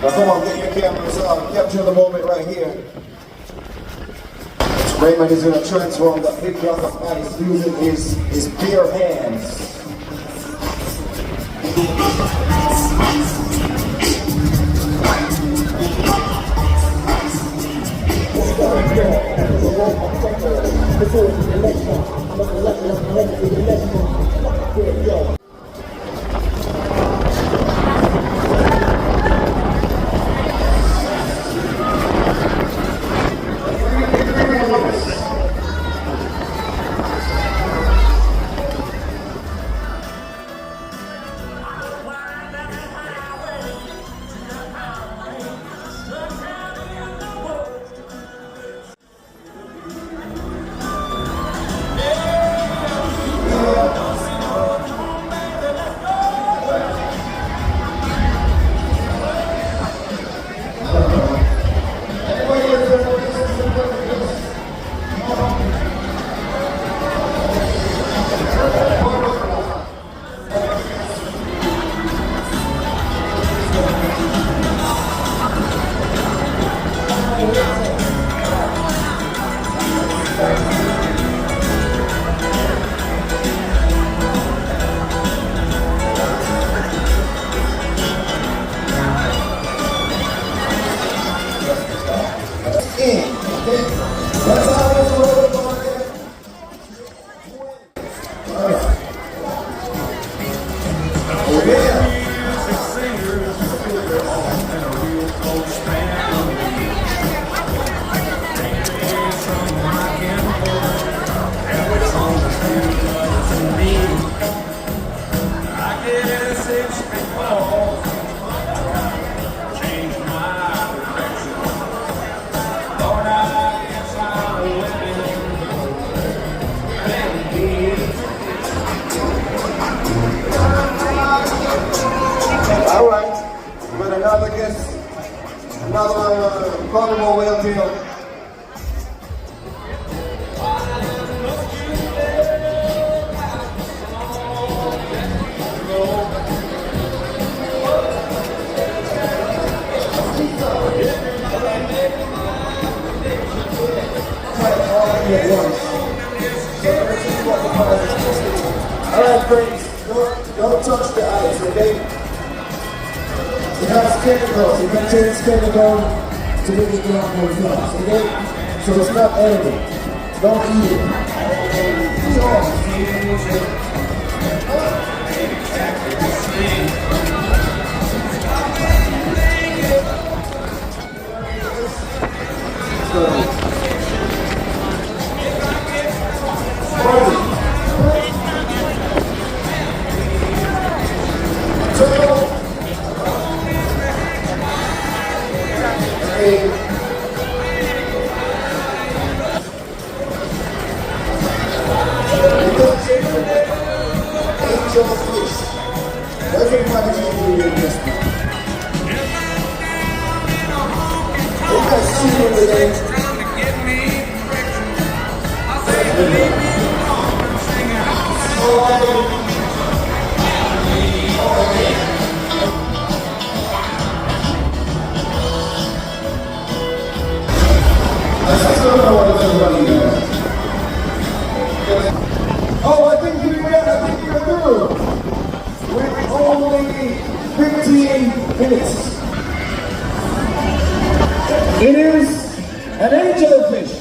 Now come on, get your cameras on. Capture the moment right here. Raymond is going to transform the big block of ice using his bare hands. Another Carnival whale tail. Alright friends, don't touch the ice, okay? It has chemicals. You can change chemical to make it ground more fast, okay? So it's not edible. Don't eat Oh, I think we're through. With only 15 minutes. It is an angelfish.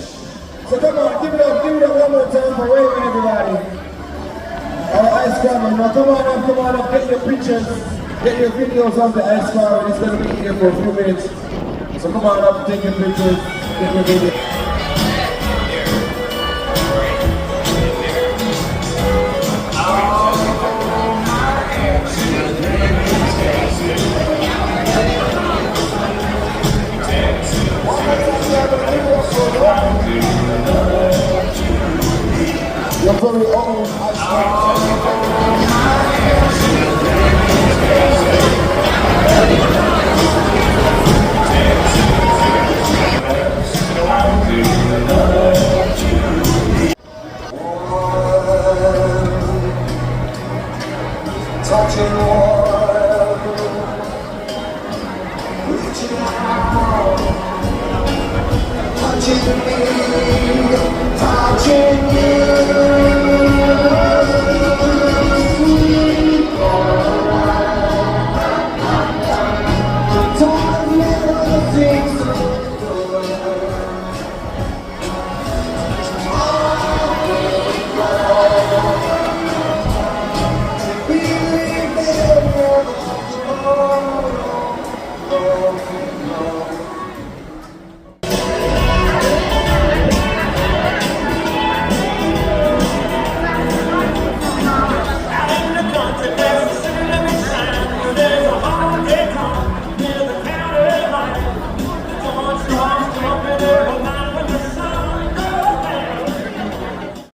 So come on, give it up one more time for Raymond, everybody. Our ice climber, now come on up, get your pictures, get your videos on the ice climber. It's going to be here for a few minutes. So come on up, take your pictures, get your videos.